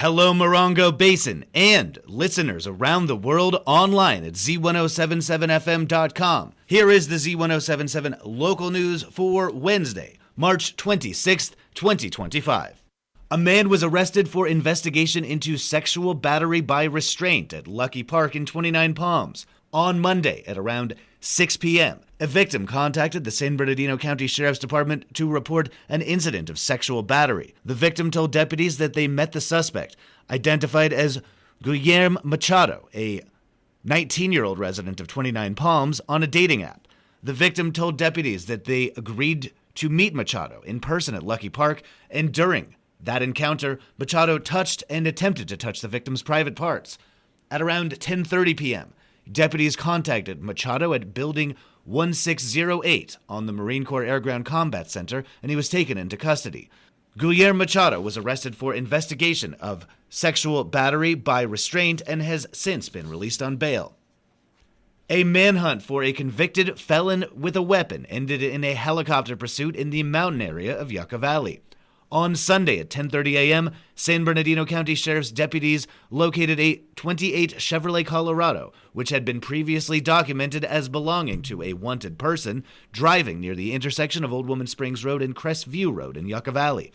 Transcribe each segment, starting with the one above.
Hello, Morongo Basin, and listeners around the world online at Z107.7 FM.com. Here is the Z107.7 Local News for Wednesday, March 26th, 2025. A man was arrested for investigation into sexual battery by restraint at Lucky Park in 29 Palms. On Monday at around 6 p.m., a victim contacted the San Bernardino County Sheriff's Department to report an incident of sexual battery. The victim told deputies that they met the suspect, identified as Guillermo Machado, a 19-year-old resident of 29 Palms, on a dating app. The victim told deputies that they agreed to meet Machado in person at Lucky Park, and during that encounter, Machado touched and attempted to touch the victim's private parts. At around 10:30 p.m., deputies contacted Machado at Building 1608 on the Marine Corps Air Ground Combat Center, and he was taken into custody. Guillermo Machado was arrested for investigation of sexual battery by restraint and has since been released on bail. A manhunt for a convicted felon with a weapon ended in a helicopter pursuit in the mountain area of Yucca Valley. On Sunday at 10:30 a.m., San Bernardino County Sheriff's deputies located a 28 Chevrolet Colorado, which had been previously documented as belonging to a wanted person, driving near the intersection of Old Woman Springs Road and Crestview Road in Yucca Valley.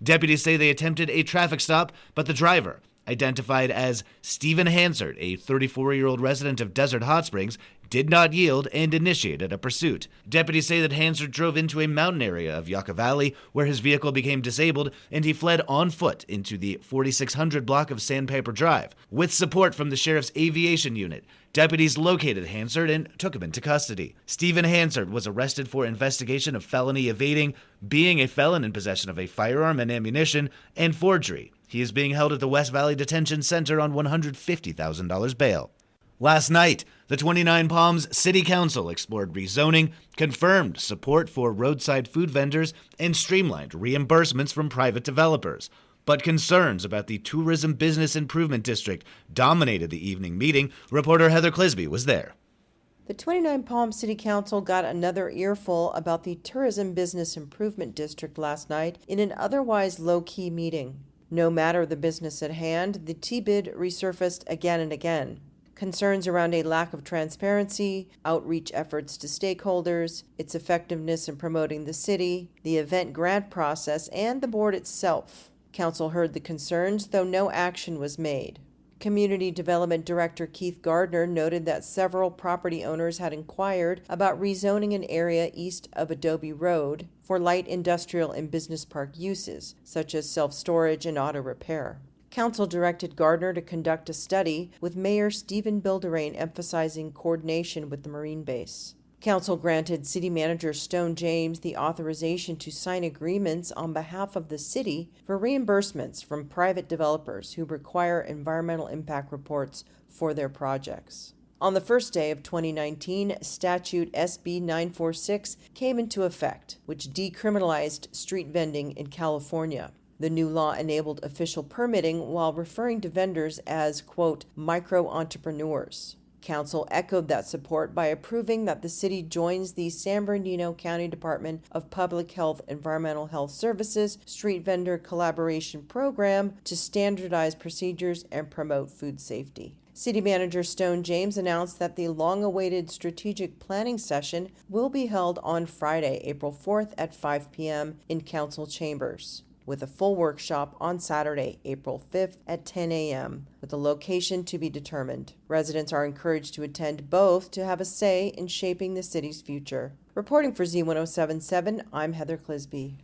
Deputies say they attempted a traffic stop, but the driver, identified as Stephen Hansard, a 34-year-old resident of Desert Hot Springs, did not yield and initiated a pursuit. Deputies say that Hansard drove into a mountain area of Yucca Valley where his vehicle became disabled, and he fled on foot into the 4600 block of Sandpiper Drive. With support from the Sheriff's Aviation Unit, deputies located Hansard and took him into custody. Stephen Hansard was arrested for investigation of felony evading, being a felon in possession of a firearm and ammunition, and forgery. He is being held at the West Valley Detention Center on $150,000 bail. Last night, the 29 Palms City Council explored rezoning, confirmed support for roadside food vendors, and streamlined reimbursements from private developers. But concerns about the Tourism Business Improvement District dominated the evening meeting. Reporter Heather Clisby was there. The 29 Palms City Council got another earful about the Tourism Business Improvement District last night in an otherwise low-key meeting. No matter the business at hand, the TBID resurfaced again and again. Concerns around a lack of transparency, outreach efforts to stakeholders, its effectiveness in promoting the city, the event grant process, and the board itself. Council heard the concerns, though no action was made. Community Development Director Keith Gardner noted that several property owners had inquired about rezoning an area east of Adobe Road for light industrial and business park uses, such as self-storage and auto repair. Council directed Gardner to conduct a study, with Mayor Stephen Bilderain emphasizing coordination with the Marine base. Council granted City Manager Stone James the authorization to sign agreements on behalf of the city for reimbursements from private developers who require environmental impact reports for their projects. On the first day of 2019, Statute SB 946 came into effect, which decriminalized street vending in California. The new law enabled official permitting while referring to vendors as, quote, micro-entrepreneurs. Council echoed that support by approving that the city joins the San Bernardino County Department of Public Health Environmental Health Services Street Vendor Collaboration Program to standardize procedures and promote food safety. City Manager Stone James announced that the long-awaited strategic planning session will be held on Friday, April 4th at 5 p.m. in Council chambers, with a full workshop on Saturday, April 5th at 10 a.m., with a location to be determined. Residents are encouraged to attend both to have a say in shaping the city's future. Reporting for Z107.7, I'm Heather Clisby.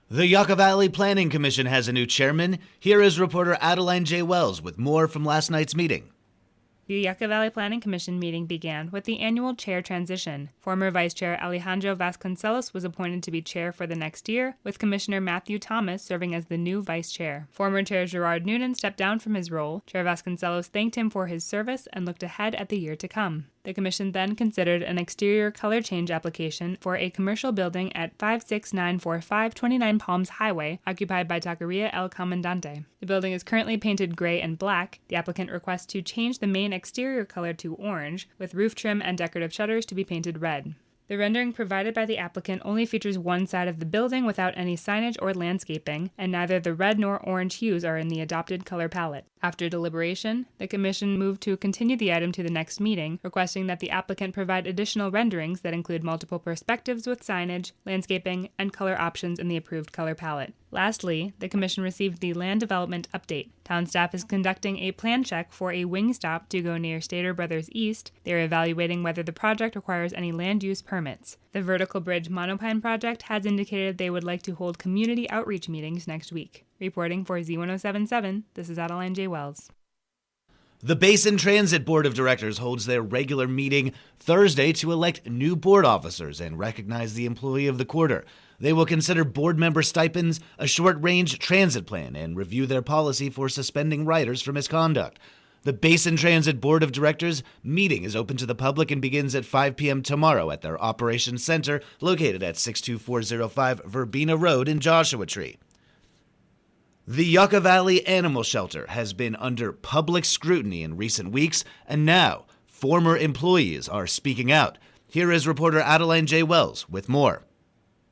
The Yucca Valley Planning Commission has a new chairman. Here is reporter Adeline J. Wells with more from last night's meeting. The Yucca Valley Planning Commission meeting began with the annual chair transition. Former Vice Chair Alejandro Vasconcelos was appointed to be chair for the next year, with Commissioner Matthew Thomas serving as the new vice chair. Former Chair Gerard Noonan stepped down from his role. Chair Vasconcelos thanked him for his service and looked ahead at the year to come. The commission then considered an exterior color change application for a commercial building at 56945 29 Palms Highway, occupied by Taqueria El Comandante. The building is currently painted gray and black. The applicant requests to change the main exterior color to orange, with roof trim and decorative shutters to be painted red. The rendering provided by the applicant only features one side of the building without any signage or landscaping, and neither the red nor orange hues are in the adopted color palette. After deliberation, the Commission moved to continue the item to the next meeting, requesting that the applicant provide additional renderings that include multiple perspectives with signage, landscaping, and color options in the approved color palette. Lastly, the Commission received the Land Development Update. Town staff is conducting a plan check for a wing stop to go near Stater Brothers East. They are evaluating whether the project requires any land use permits. The Vertical Bridge Monopine project has indicated they would like to hold community outreach meetings next week. Reporting for Z107.7, this is Adeline J. Wells. The Basin Transit Board of Directors holds their regular meeting Thursday to elect new board officers and recognize the employee of the quarter. They will consider board member stipends, a short-range transit plan, and review their policy for suspending riders for misconduct. The Basin Transit Board of Directors meeting is open to the public and begins at 5 p.m. tomorrow at their Operations Center located at 62405 Verbena Road in Joshua Tree. The Yucca Valley Animal Shelter has been under public scrutiny in recent weeks, and now former employees are speaking out. Here is reporter Adeline J. Wells with more.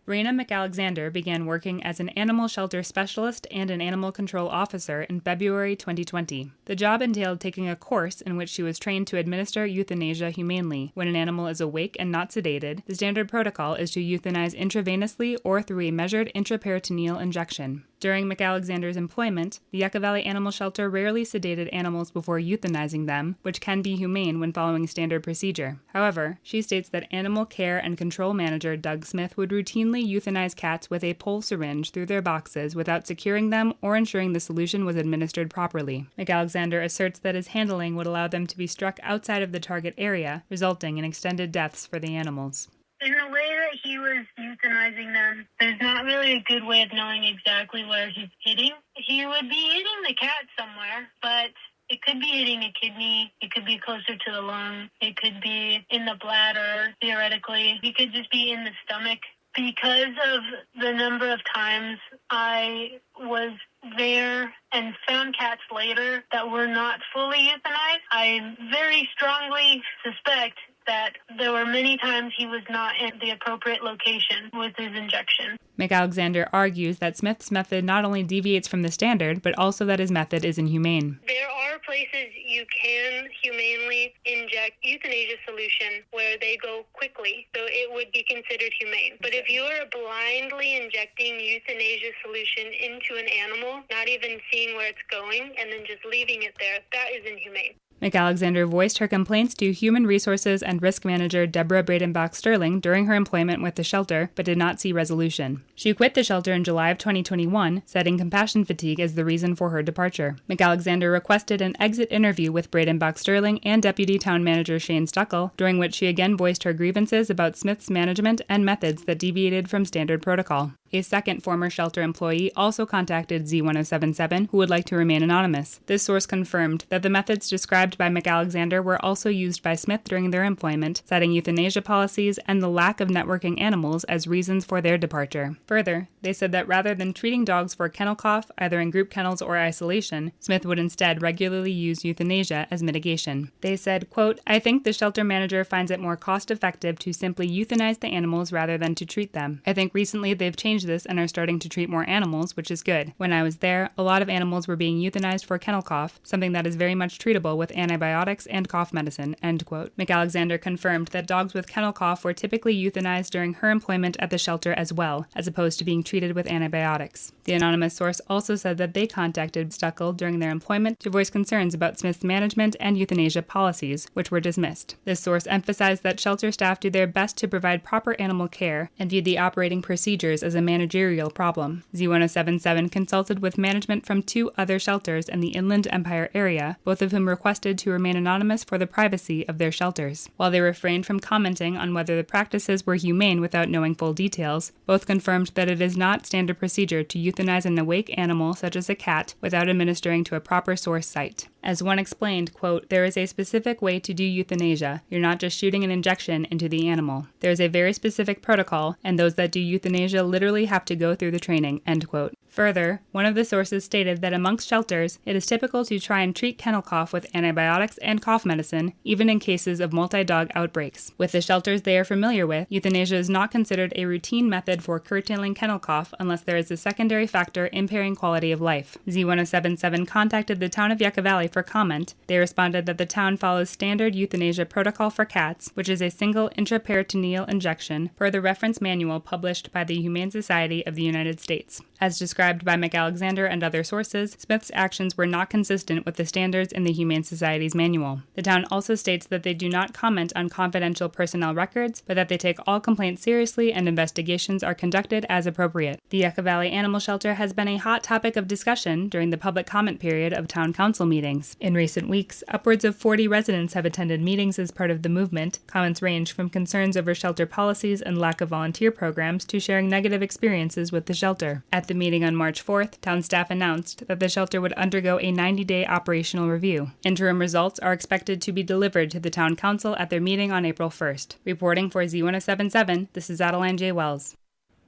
Raina McAlexander began working as an animal shelter specialist and an animal control officer in February 2020. The job entailed taking a course in which she was trained to administer euthanasia humanely. When an animal is awake and not sedated, the standard protocol is to euthanize intravenously or through a measured intraperitoneal injection. During McAlexander's employment, the Yucca Valley Animal Shelter rarely sedated animals before euthanizing them, which can be humane when following standard procedure. However, she states that Animal Care and Control Manager Doug Smith would routinely euthanize cats with a pole syringe through their boxes without securing them or ensuring the solution was administered properly. McAlexander asserts that his handling would allow them to be struck outside of the target area, resulting in extended deaths for the animals. In the way that he was euthanizing them, there's not really a good way of knowing exactly where he's hitting. He would be hitting the cat somewhere, but it could be hitting a kidney, it could be closer to the lung, it could be in the bladder, theoretically. He could just be in the stomach. Because of the number of times I was there and found cats later that were not fully euthanized, I very strongly suspect that there were many times he was not in the appropriate location with his injection. McAlexander argues that Smith's method not only deviates from the standard, but also that his method is inhumane. There are places you can humanely inject euthanasia solution where they go quickly, so it would be considered humane. But if you are blindly injecting euthanasia solution into an animal, not even seeing where it's going, and then just leaving it there, that is inhumane. McAlexander voiced her complaints to Human Resources and Risk Manager Deborah Bradenbach-Sterling during her employment with the shelter, but did not see resolution. She quit the shelter in July of 2021, citing compassion fatigue as the reason for her departure. McAlexander requested an exit interview with Bradenbach-Sterling and Deputy Town Manager Shane Stuckel, during which she again voiced her grievances about Smith's management and methods that deviated from standard protocol. A second former shelter employee also contacted Z107.7, who would like to remain anonymous. This source confirmed that the methods described by McAlexander were also used by Smith during their employment, citing euthanasia policies and the lack of networking animals as reasons for their departure. Further, they said that rather than treating dogs for kennel cough, either in group kennels or isolation, Smith would instead regularly use euthanasia as mitigation. They said, quote, "I think the shelter manager finds it more cost-effective to simply euthanize the animals rather than to treat them. I think recently they've changed this and are starting to treat more animals, which is good. When I was there, a lot of animals were being euthanized for kennel cough, something that is very much treatable with antibiotics and cough medicine," end quote. McAlexander confirmed that dogs with kennel cough were typically euthanized during her employment at the shelter as well, as opposed to being treated with antibiotics. The anonymous source also said that they contacted Stuckel during their employment to voice concerns about Smith's management and euthanasia policies, which were dismissed. This source emphasized that shelter staff do their best to provide proper animal care and viewed the operating procedures as a managerial problem. Z107.7 consulted with management from 2 other shelters in the Inland Empire area, both of whom requested to remain anonymous for the privacy of their shelters. While they refrained from commenting on whether the practices were humane without knowing full details, both confirmed that it is not standard procedure to euthanize an awake animal such as a cat without administering to a proper source site. As one explained, quote, "There is a specific way to do euthanasia. You're not just shooting an injection into the animal. There is a very specific protocol, and those that do euthanasia literally have to go through the training," end quote. Further, one of the sources stated that amongst shelters, it is typical to try and treat kennel cough with antibiotics and cough medicine, even in cases of multi-dog outbreaks. With the shelters they are familiar with, euthanasia is not considered a routine method for curtailing kennel cough unless there is a secondary factor impairing quality of life. Z107.7 contacted the town of Yucca Valley for comment. They responded that the town follows standard euthanasia protocol for cats, which is a single intraperitoneal injection, per the reference manual published by the Humane Society of the United States. As described by McAlexander and other sources, Smith's actions were not consistent with the standards in the Humane Society's manual. The town also states that they do not comment on confidential personnel records, but that they take all complaints seriously and investigations are conducted as appropriate. The Yucca Valley Animal Shelter has been a hot topic of discussion during the public comment period of town council meetings. In recent weeks, upwards of 40 residents have attended meetings as part of the movement. Comments range from concerns over shelter policies and lack of volunteer programs to sharing negative experiences with the shelter. At the meeting on March 4th, town staff announced that the shelter would undergo a 90-day operational review. Interim results are expected to be delivered to the town council at their meeting on April 1st. Reporting for Z107.7, this is Adeline J. Wells.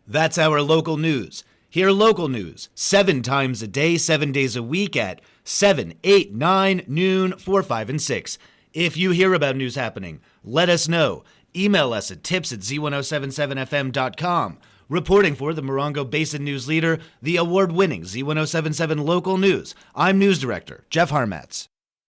That's our local news. Hear local news 7 times a day, 7 days a week at 7, 8, 9, noon, 4, 5, and 6. If you hear about news happening, let us know. Email us at tips@z1077fm.com. Reporting for the Morongo Basin News Leader, the award-winning Z107.7 Local News, I'm News Director Jeff Harmatz.